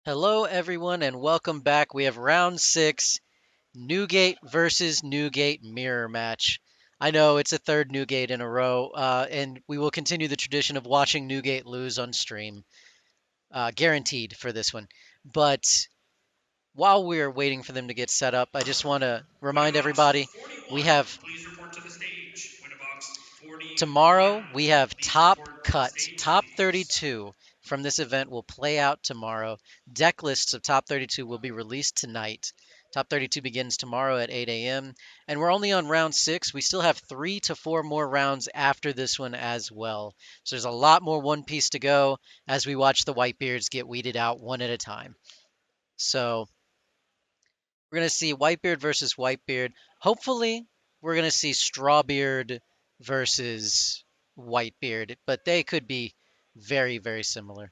Hello, everyone, and welcome back. We have round 6, Newgate versus Newgate mirror match. I know it's a third Newgate in a row, and we will continue the tradition of watching Newgate lose on stream, guaranteed for this one. But while we're waiting for them to get set up, I just want to remind Winnabox everybody we 41, have please report to the stage. Winnabox 41, tomorrow, we have please report to the stage, top please. 32 from this event will play out tomorrow. Deck lists of top 32 will be released tonight. Top 32 begins tomorrow at 8 a.m. And we're only on round 6. We still have 3 to 4 more rounds after this one as well. So there's a lot more One Piece to go as we watch the Whitebeards get weeded out one at a time. So we're going to see Whitebeard versus Whitebeard. Hopefully, we're going to see Strawbeard versus Whitebeard, but they could be very, very similar.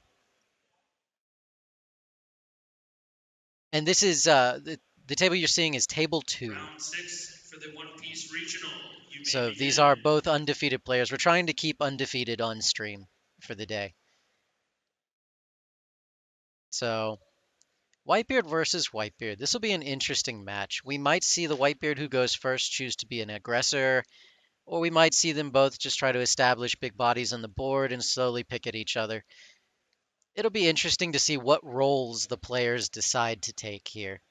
And this is the table you're seeing is table 2. Round 6 for the One Piece Regional. You may So these begin. are both undefeated players. We're trying to keep undefeated on stream for the day. So Whitebeard versus Whitebeard. This will be an interesting match. We might see the Whitebeard who goes first choose to be an aggressor, or we might see them both just try to establish big bodies on the board and slowly pick at each other. It'll be interesting to see what roles the players decide to take here.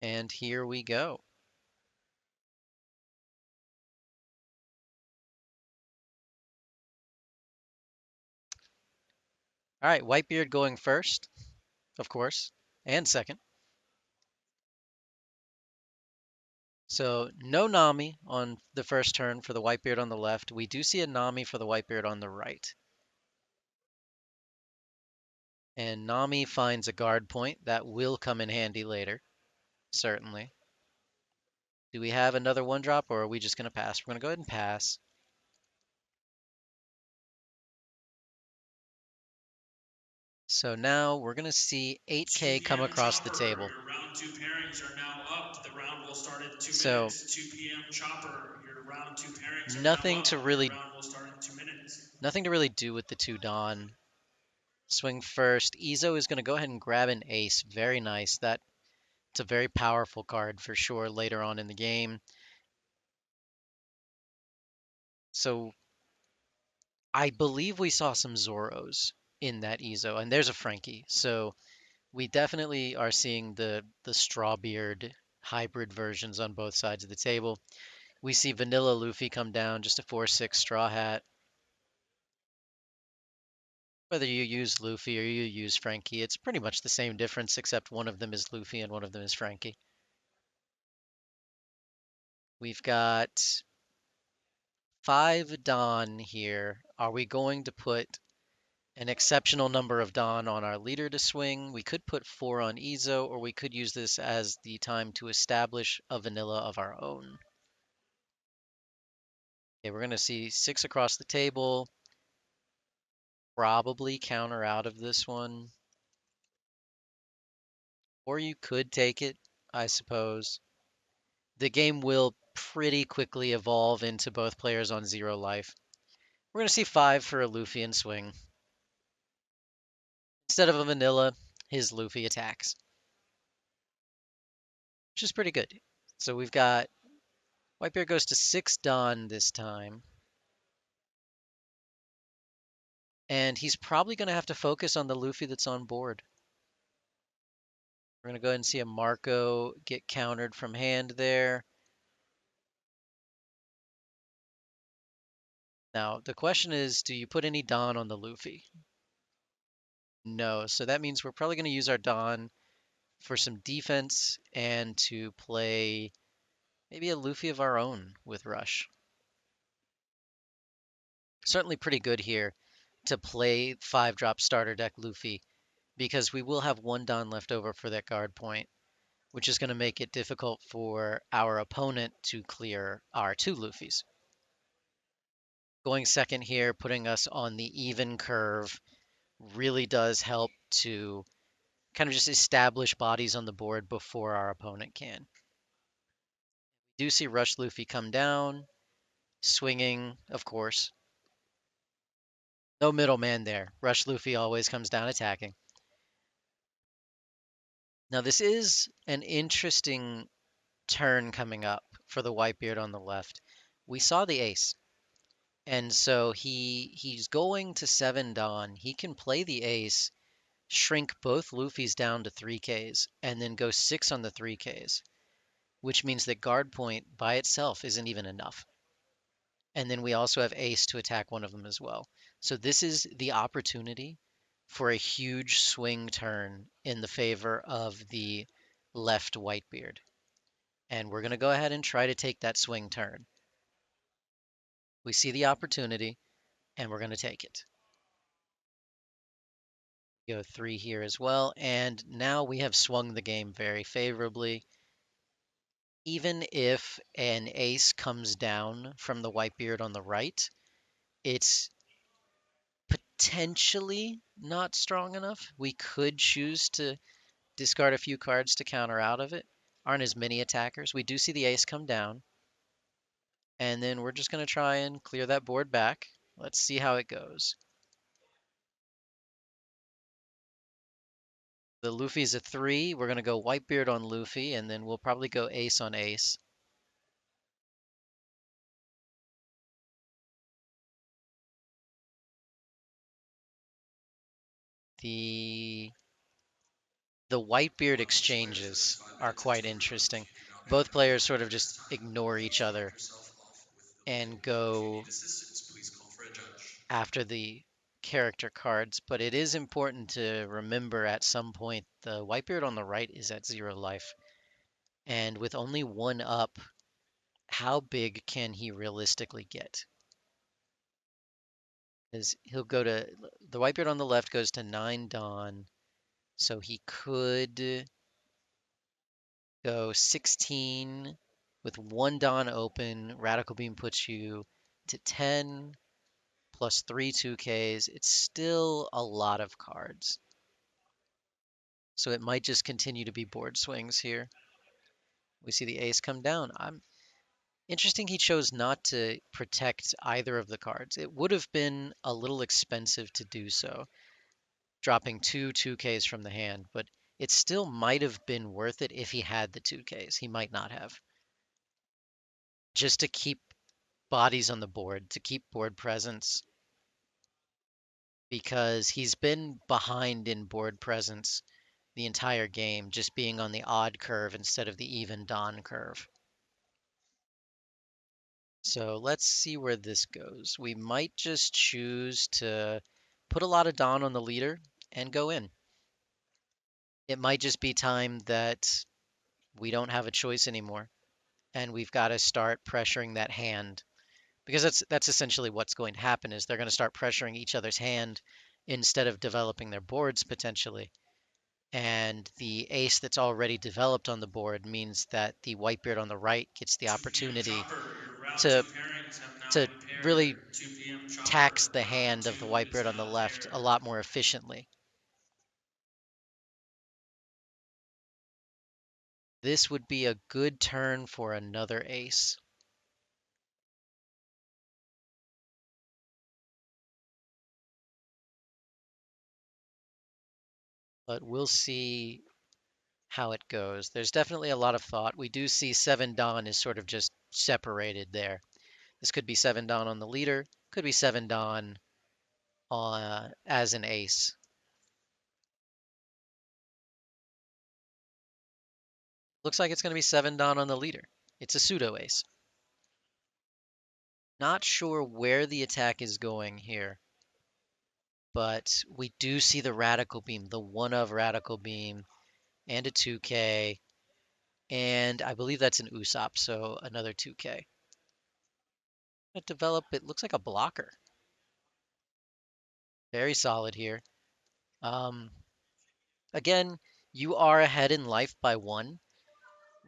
And here we go. All right, Whitebeard going first, of course, and second. So no Nami on the first turn for the Whitebeard on the left. We do see a Nami for the Whitebeard on the right. And Nami finds a guard point. That will come in handy later, certainly. Do we have another one drop, or are we just going to pass? We're going to go ahead and pass. So now we're going to see 8K 2 come p.m. across the Chopper. table. Your round 2 pairings are now up. The round will start in 2 So minutes. 2 p.m. Chopper. Your round 2 pairings are now nothing up. to Your really round will start in 2 minutes. do with the 2 Dawn. Swing first. Izo is going to go ahead and grab an ace. Very nice. That's a very powerful card for sure later on in the game. So I believe we saw some Zoros in that Izo, and there's a Frankie. So we definitely are seeing the Strawbeard hybrid versions on both sides of the table. We see Vanilla Luffy come down, just a 4/6 Straw Hat. Whether you use Luffy or you use Frankie, it's pretty much the same difference, except one of them is Luffy and one of them is Frankie. We've got 5 Dawn here. Are we going to put an exceptional number of Dawn on our leader to swing? We could put 4 on Izo, or we could use this as the time to establish a vanilla of our own. Okay, we're going to see 6 across the table. Probably counter out of this one. Or you could take it, I suppose. The game will pretty quickly evolve into both players on 0 life. We're going to see 5 for a Luffy and swing. Instead of a vanilla, his Luffy attacks, which is pretty good. So we've got Whitebeard goes to 6 Dawn this time. And he's probably going to have to focus on the Luffy that's on board. We're going to go ahead and see a Marco get countered from hand there. Now, the question is, do you put any Dawn on the Luffy? No, so that means we're probably going to use our Dawn for some defense and to play maybe a Luffy of our own with Rush. Certainly pretty good here to play 5-drop starter deck Luffy because we will have 1 Dawn left over for that guard point, which is going to make it difficult for our opponent to clear our 2 Luffys. Going second here, putting us on the even curve, really does help to kind of just establish bodies on the board before our opponent can. We do see Rush Luffy come down, swinging, of course. No middleman there. Rush Luffy always comes down attacking. Now this is an interesting turn coming up for the Whitebeard on the left. We saw the ace, and so he's going to 7 Dawn. He can play the ace, shrink both Luffy's down to 3Ks, and then go 6 on the 3Ks, which means that guard point by itself isn't even enough. And then we also have ace to attack one of them as well. So this is the opportunity for a huge swing turn in the favor of the left Whitebeard. And we're going to go ahead and try to take that swing turn. We see the opportunity, and we're going to take it. Go 3 here as well, and now we have swung the game very favorably. Even if an ace comes down from the Whitebeard on the right, it's potentially not strong enough. We could choose to discard a few cards to counter out of it. Aren't as many attackers. We do see the ace come down, and then we're just going to try and clear that board back. Let's see how it goes. The Luffy's a 3. We're going to go Whitebeard on Luffy, and then we'll probably go ace on ace. The the Whitebeard exchanges are quite interesting. Both players sort of just ignore each other and go after the character cards, but it is important to remember at some point the Whitebeard on the right is at 0 life. And with only 1 up, how big can he realistically get? Is he'll go to the Whitebeard on the left goes to 9 Dawn, so he could go 16 with 1 Dawn open. Radical Beam puts you to 10 plus 3 2Ks. It's still a lot of cards. So it might just continue to be board swings here. We see the ace come down. I'm interesting he chose not to protect either of the cards. It would have been a little expensive to do so, dropping 2 2Ks from the hand, but it still might have been worth it if he had the 2Ks. He might not have. Just to keep bodies on the board, to keep board presence, because he's been behind in board presence the entire game, just being on the odd curve instead of the even Dawn curve. So let's see where this goes. We might just choose to put a lot of Dawn on the leader and go in. It might just be time that we don't have a choice anymore, and we've got to start pressuring that hand, because that's essentially what's going to happen is they're going to start pressuring each other's hand instead of developing their boards potentially. And the ace that's already developed on the board means that the Whitebeard on the right gets the 2 p.m. opportunity Chopper, your round to 2 pairings have now to been really paired. 2 p.m. tax Chopper, the round hand of the 2 is Whitebeard on the now left a paired. lot more efficiently. This would be a good turn for another ace. But we'll see how it goes. There's definitely a lot of thought. We do see 7 Dawn is sort of just separated there. This could be 7 Dawn on the leader, could be 7 Dawn as an ace. Looks like it's going to be 7 Dawn on the leader. It's a pseudo ace. Not sure where the attack is going here, but we do see the Radical Beam, the one of Radical Beam, and a 2K, and I believe that's an Usopp, so another 2K. Develop, it looks like a blocker. Very solid here. Um, Again, you are ahead in life by 1,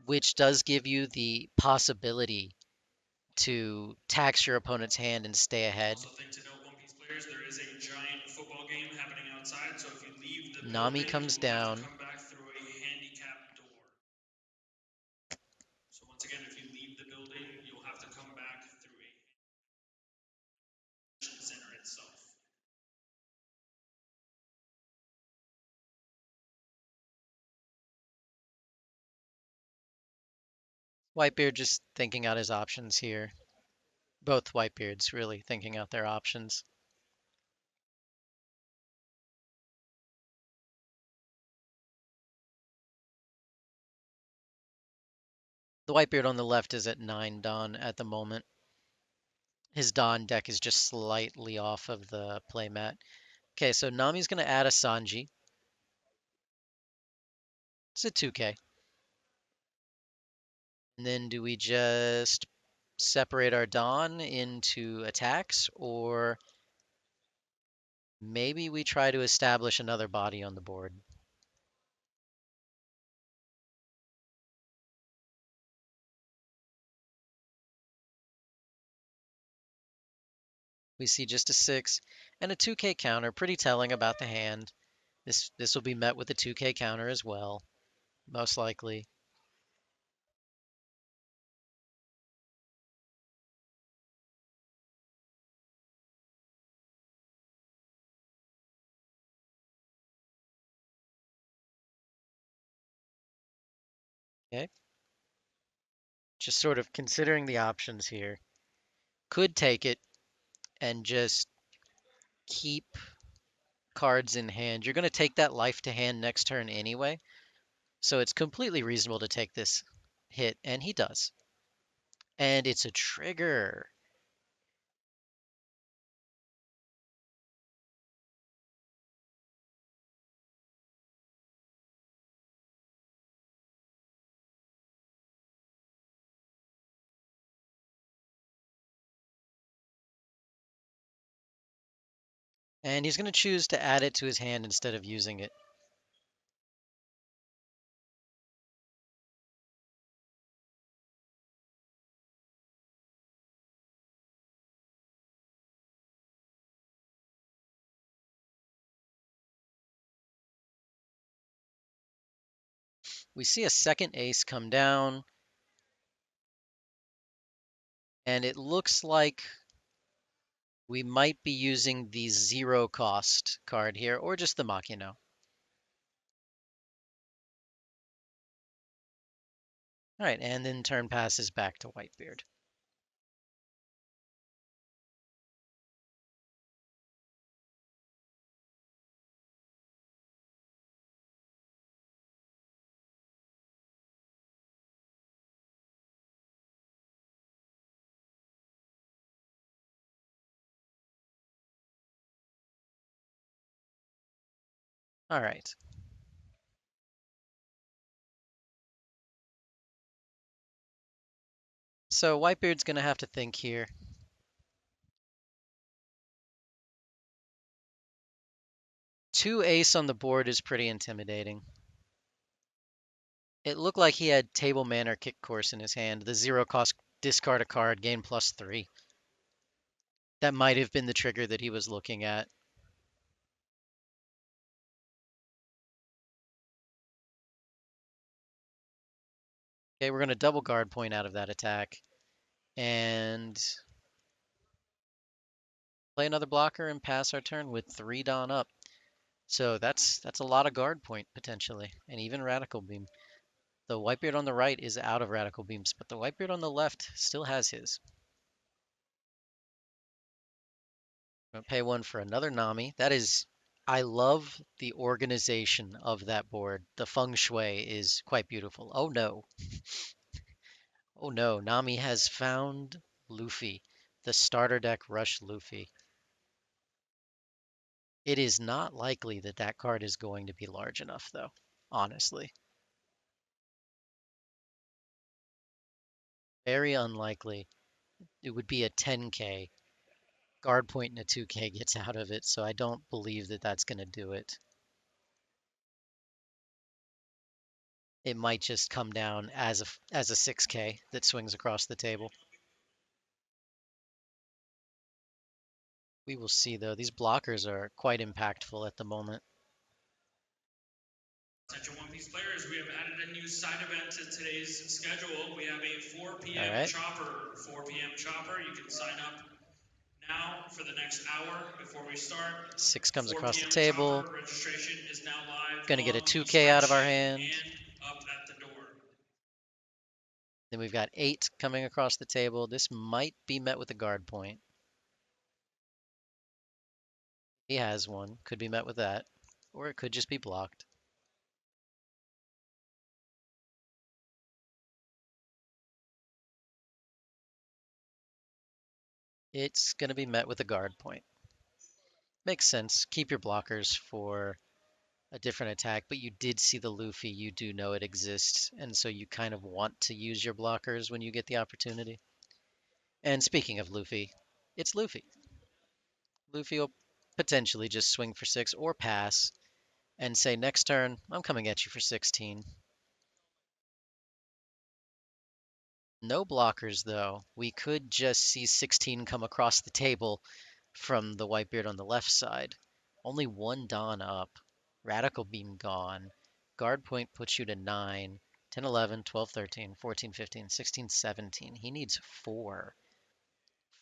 which does give you the possibility to tax your opponent's hand and stay ahead. Also, thing to note, One Piece players, there is a giant football game happening outside, so if you leave the Nami building, you comes will have to down. come back through a handicapped door. So once again, if you leave the building, you'll have to come back through a center itself. Whitebeard just thinking out his options here. Both Whitebeards really thinking out their options. The Whitebeard on the left is at 9 Dawn at the moment. His Dawn deck is just slightly off of the playmat. Okay, so Nami's going to add a Sanji. It's a 2K. And then do we just separate our Dawn into attacks, or maybe we try to establish another body on the board? We see just a 6 and a 2K counter, pretty telling about the hand. This will be met with a 2K counter as well, most likely. Okay, just sort of considering the options here. Could take it and just keep cards in hand. You're going to take that life to hand next turn anyway, so it's completely reasonable to take this hit, and he does. And it's a trigger. And he's going to choose to add it to his hand instead of using it. We see a second ace come down, and it looks like we might be using the 0 cost card here, or just the Machino. All right, and then turn passes back to Whitebeard. All right. So Whitebeard's going to have to think here. 2 ace on the board is pretty intimidating. It looked like he had Table Manor Kick Course in his hand. The 0 cost discard a card, gain +3. That might have been the trigger that he was looking at. Okay, we're going to double guard point out of that attack and play another blocker and pass our turn with 3 Dawn up. So that's a lot of guard point potentially, and even Radical Beam. The Whitebeard on the right is out of Radical Beams, but the Whitebeard on the left still has his. I'm gonna pay 1 for another Nami. That is, I love the organization of that board. The feng shui is quite beautiful. Oh no. Oh no, Nami has found Luffy, the starter deck Rush Luffy. It is not likely that that card is going to be large enough, though, honestly. Very unlikely. It would be a 10K. Guard point and a 2K gets out of it, so I don't believe that that's going to do it. It might just come down as a 6K that swings across the table. We will see, though. These blockers are quite impactful at the moment. Attention One Piece players, we have added a new side event to today's schedule. We have a 4 All p.m. right. chopper. 4 p.m. chopper. You can sign up now for the next hour before we start. 6 comes 4 across the p.m. table. chopper registration is now live Going to get a on the 2K out of our spreadsheet hand. and up at the door. Then we've got 8 coming across the table. This might be met with a guard point. He has one. Could be met with that. Or it could just be blocked. It's going to be met with a guard point. Makes sense. Keep your blockers for a different attack, but you did see the Luffy. You do know it exists, and so you kind of want to use your blockers when you get the opportunity. And speaking of Luffy, it's Luffy. Luffy will potentially just swing for 6 or pass and say, next turn, I'm coming at you for 16. No blockers, though. We could just see 16 come across the table from the Whitebeard on the left side. Only one Dawn up. Radical Beam gone. Guard point puts you to 9. 10, 11, 12, 13, 14, 15, 16, 17. He needs 4.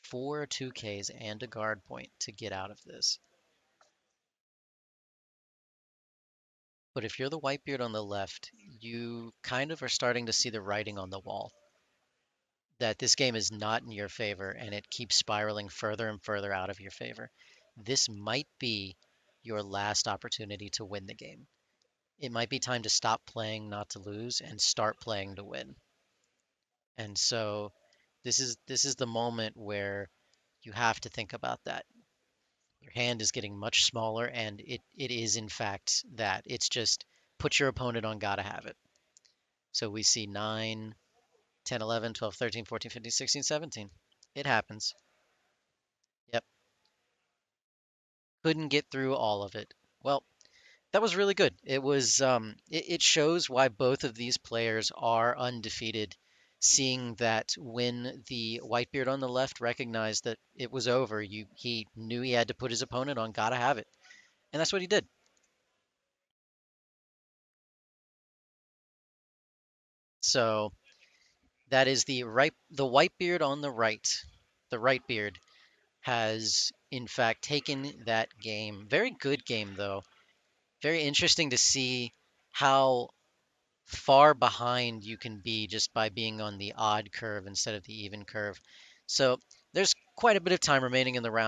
4 2Ks and a guard point to get out of this. But if you're the Whitebeard on the left, you kind of are starting to see the writing on the wall that this game is not in your favor and it keeps spiraling further and further out of your favor. This might be your last opportunity to win the game. It might be time to stop playing not to lose and start playing to win. And so this is the moment where you have to think about that. Your hand is getting much smaller and it is in fact that. It's just put your opponent on gotta have it. So we see 9, 10, 11, 12, 13, 14, 15, 16, 17. It happens. Yep. Couldn't get through all of it. Well, that was really good. It shows why both of these players are undefeated. Seeing that when the Whitebeard on the left recognized that it was over, he knew he had to put his opponent on gotta have it. And that's what he did. So that is the Whitebeard on the right. The right beard has in fact taken that game. Very good game though. Very interesting to see how far behind you can be just by being on the odd curve instead of the even curve. So there's quite a bit of time remaining in the round.